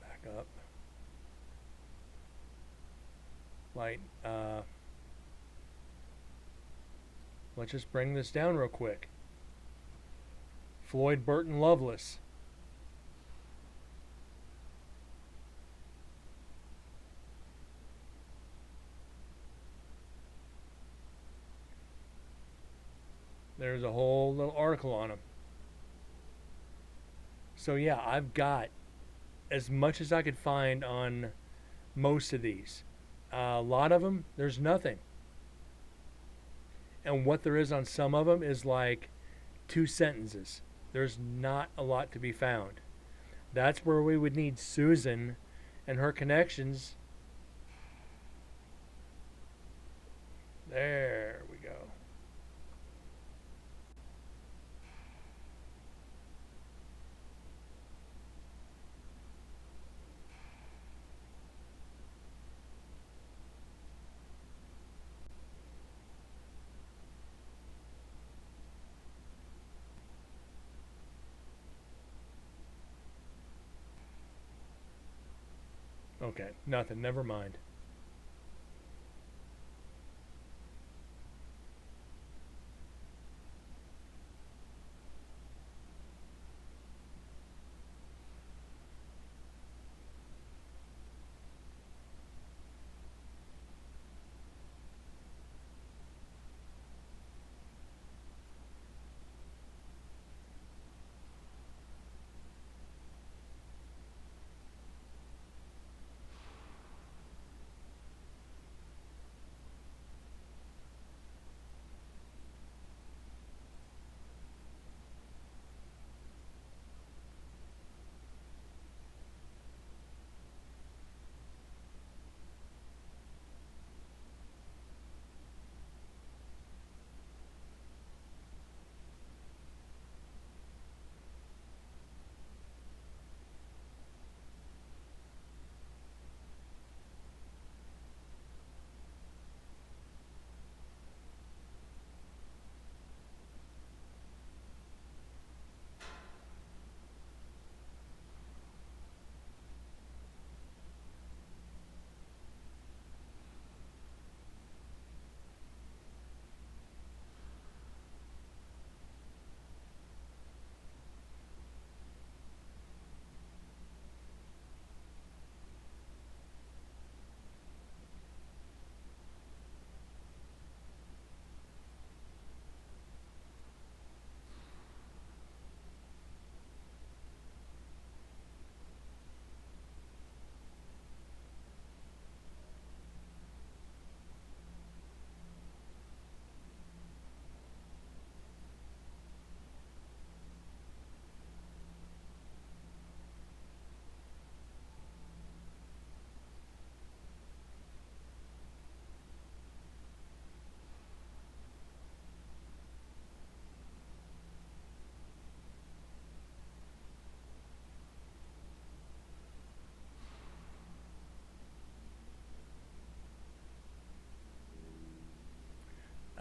Back up. Light. Let's just bring this down real quick. Floyd Burton Loveless. There's a whole little article on him. So yeah, I've got as much as I could find on most of these. A lot of them, there's nothing. And what there is on some of them is like 2 sentences. There's not a lot to be found. That's where we would need Susan and her connections. There we go. Okay, nothing. Never mind.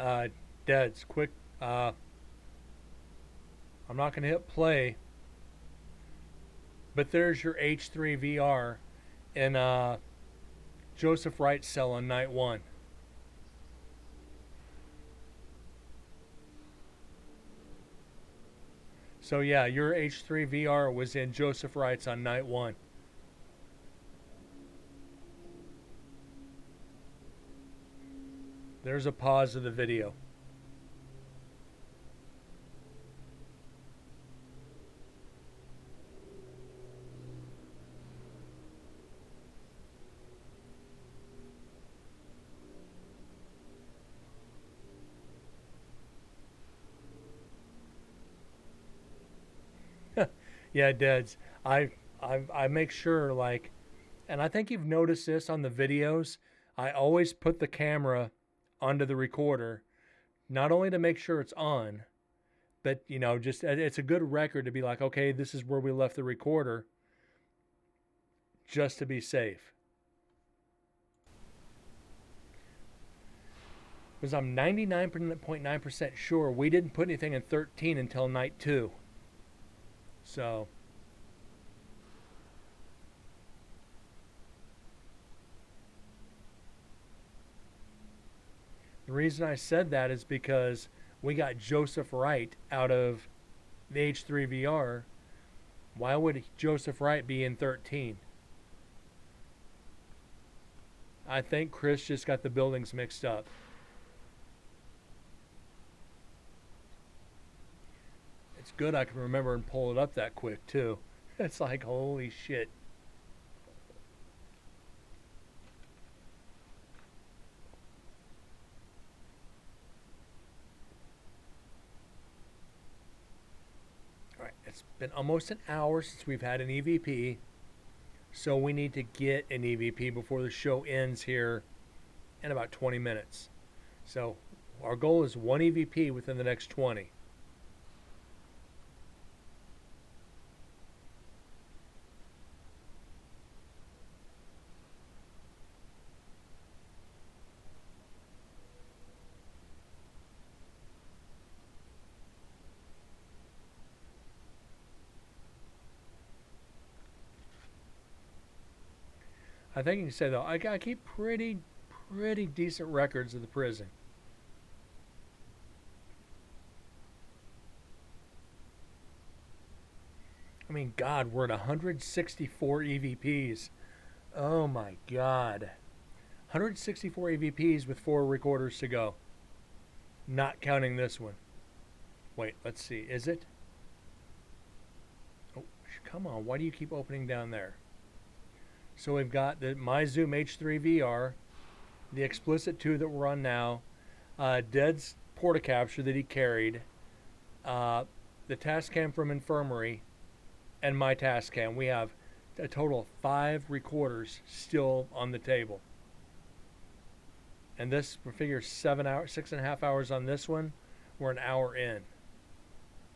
Uh, Deads, quick. I'm not going to hit play, but there's your H3 VR in Joseph Wright's cell on night 1. So yeah, your H3 VR was in Joseph Wright's on night 1. There's a pause of the video. Yeah, Deads. I make sure like, and I think you've noticed this on the videos. I always put the camera onto the recorder, not only to make sure it's on, But just it's a good record to be like, okay, this is where we left the recorder, just to be safe. Because I'm 99.9% sure we didn't put anything in 13 until night 2. So the reason I said that is because we got Joseph Wright out of the H3VR. Why would Joseph Wright be in 13? I think Chris just got the buildings mixed up. It's good I can remember and pull it up that quick, too. It's like, holy shit. All right, it's been almost an hour since we've had an EVP, so we need to get an EVP before the show ends here in about 20 minutes. So our goal is one EVP within the next 20. I think you can say though, I keep pretty decent records of the prison. I mean, God, we're at 164 EVPs. Oh my God. 164 EVPs with 4 recorders to go. Not counting this one. Wait, let's see. Is it? Oh, come on. Why do you keep opening down there? So we've got the MyZoom H3 VR, the Explicit 2 that we're on now, Dead's Portacapture that he carried, the Tascam from Infirmary, and my Tascam. We have a total of 5 recorders still on the table. And this, we figure 6.5 hours on this one. We're an hour in.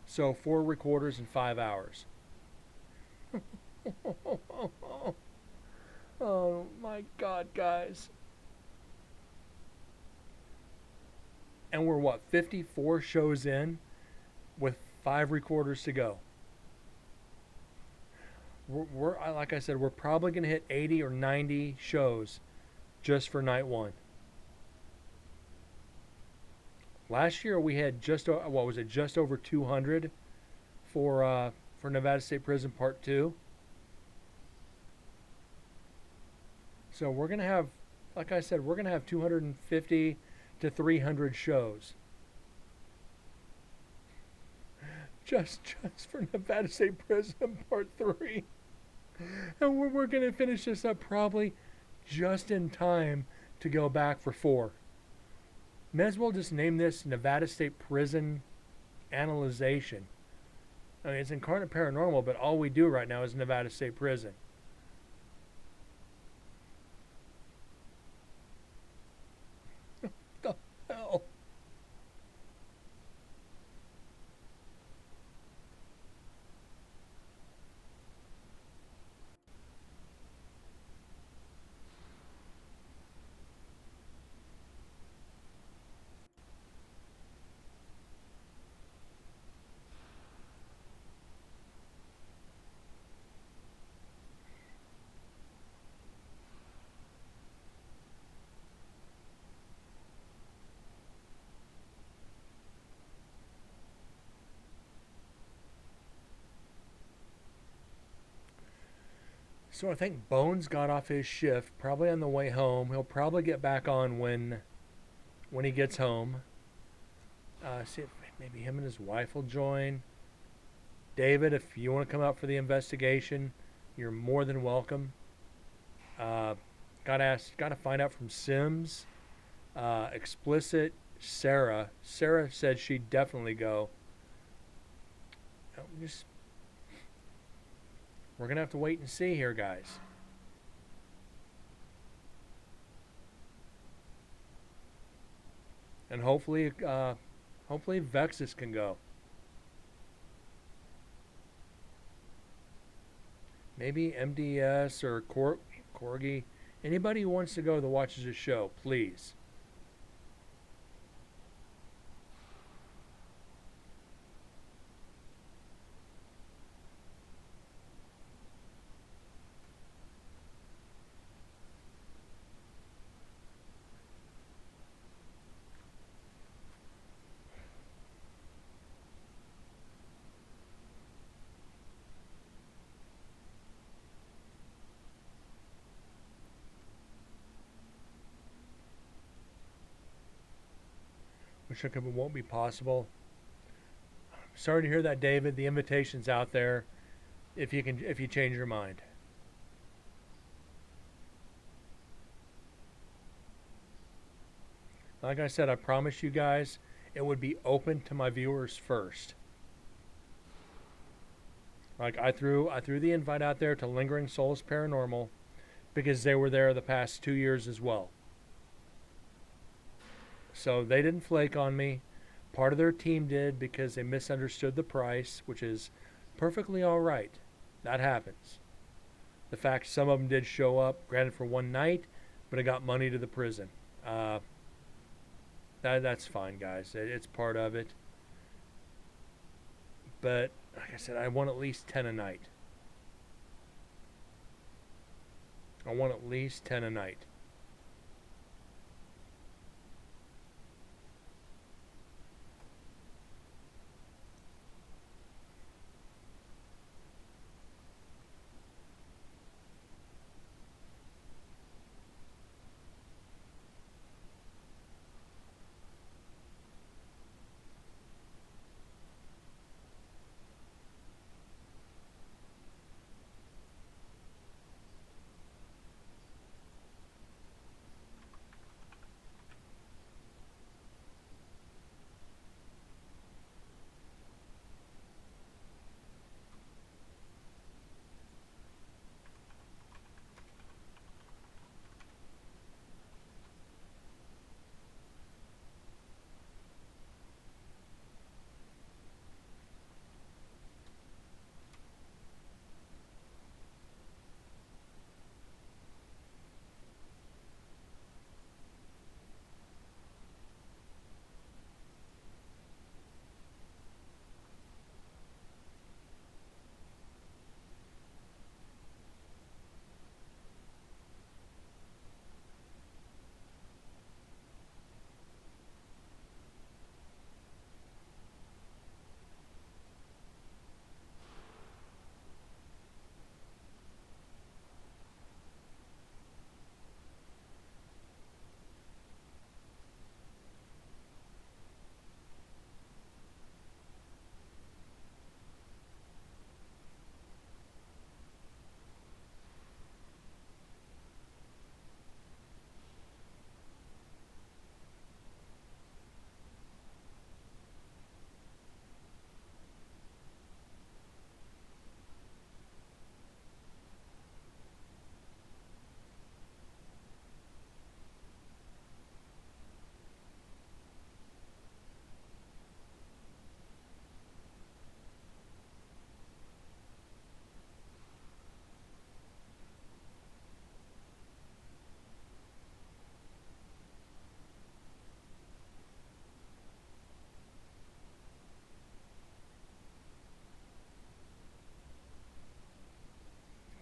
So 4 recorders in 5 hours. Oh my God, guys. And we're what, 54 shows in with 5 recorders to go. We're like I said, we're probably going to hit 80 or 90 shows just for night 1. Last year we had just over 200 for Nevada State Prison Part 2. So we're going to have, like I said, we're going to have 250 to 300 shows. Just for Nevada State Prison Part 3. And we're going to finish this up probably just in time to go back for 4. May as well just name this Nevada State Prison Analyzation. I mean, it's Incarnate Paranormal, but all we do right now is Nevada State Prison. The hell? So I think Bones got off his shift, probably on the way home. He'll probably get back on when he gets home. See if maybe him and his wife will join. David, if you want to come out for the investigation, you're more than welcome. Got to find out from Sims, Explicit, Sarah. Sarah said she'd definitely go. We're gonna have to wait and see here, guys. And hopefully Vexus can go. maybe MDS or Corgi. Anybody who wants to go that watches the show, please. Which won't be possible. Sorry to hear that, David. The invitation's out there. If you change your mind. Like I said, I promise you guys, it would be open to my viewers first. Like I threw the invite out there to Lingering Souls Paranormal because they were there the past 2 years as well. So they didn't flake on me. Part of their team did because they misunderstood the price, which is perfectly all right. That happens. The fact some of them did show up, granted for one night, but it got money to the prison. That's fine, guys. It's part of it. But like I said, I want at least 10 a night. I want at least 10 a night.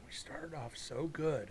We started off so good.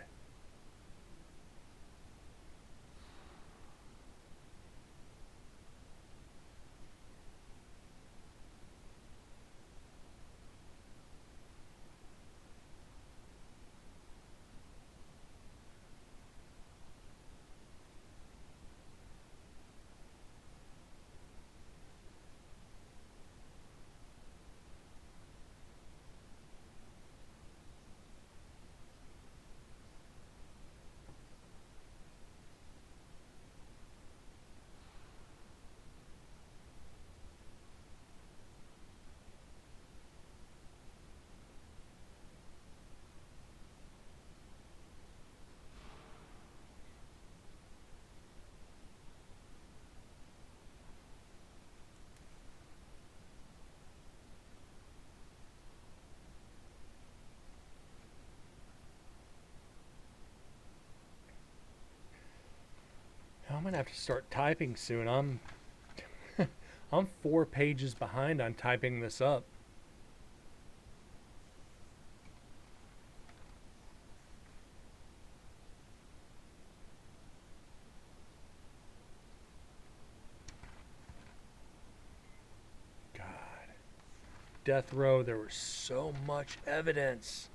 gonna have to start typing soon. I'm 4 pages behind on typing this up. God. Death Row, there was so much evidence.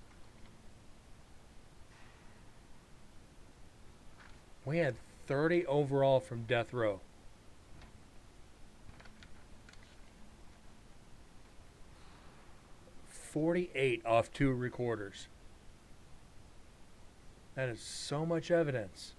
We had 30 overall from Death Row. $48 off 2 recorders. That is so much evidence.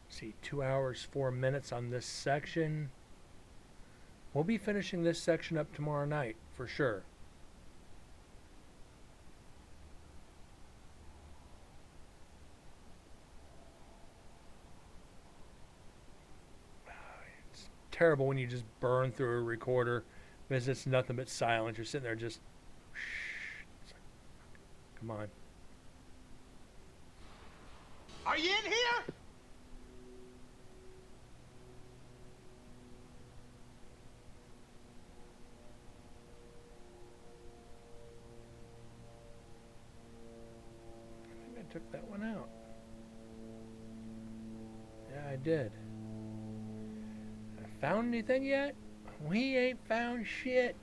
See, 2 hours, 4 minutes on this section. We'll be finishing this section up tomorrow night, for sure. It's terrible when you just burn through a recorder because it's nothing but silence. You're sitting there just... Come on. Are you in here? I took that one out. Yeah, I did. Found anything yet? We ain't found shit.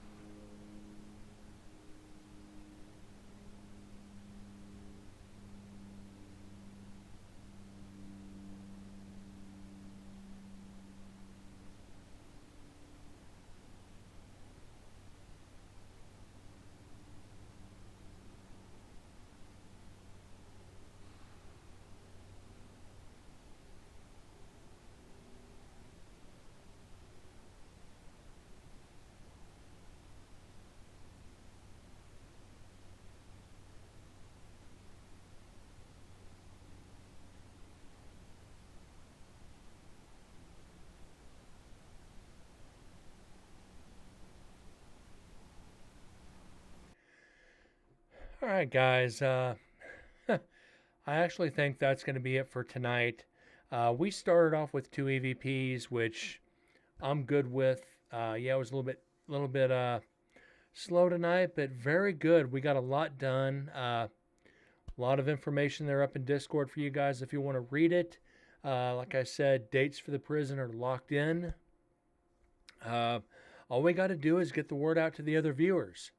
All right, guys. I actually think that's going to be it for tonight. We started off with 2 EVPs, which I'm good with. Yeah, it was a little bit slow tonight, but very good. We got a lot done. A lot of information there up in Discord for you guys if you want to read it. Like I said, dates for the prison are locked in. All we got to do is get the word out to the other viewers.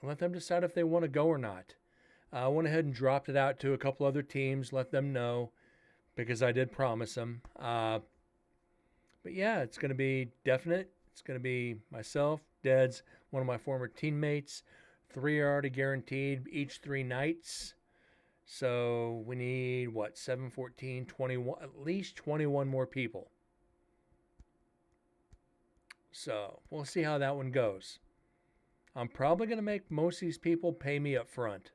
Let them decide if they want to go or not. I went ahead and dropped it out to a couple other teams, let them know, because I did promise them. But yeah, it's going to be definite. It's going to be myself, Deads, one of my former teammates. 3 are already guaranteed, each 3 nights. So we need, 7, 14, 21, at least 21 more people. So we'll see how that one goes. I'm probably going to make most of these people pay me up front.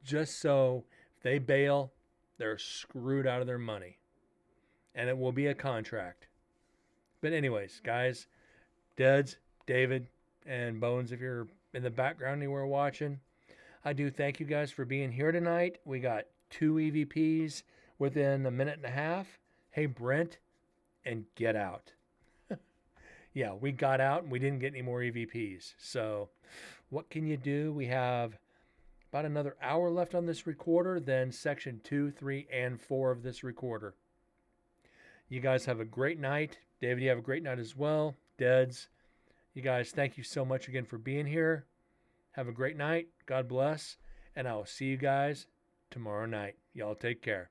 Just so if they bail, they're screwed out of their money. And it will be a contract. But anyways, guys, Deads, David, and Bones, if you're in the background anywhere watching, I do thank you guys for being here tonight. We got 2 EVPs within a minute and a half. Hey, Brent, and get out. Yeah, we got out and we didn't get any more EVPs. So what can you do? We have about another hour left on this recorder, then section 2, 3, and 4 of this recorder. You guys have a great night. David, you have a great night as well. Deads, you guys, thank you so much again for being here. Have a great night. God bless. And I will see you guys tomorrow night. Y'all take care.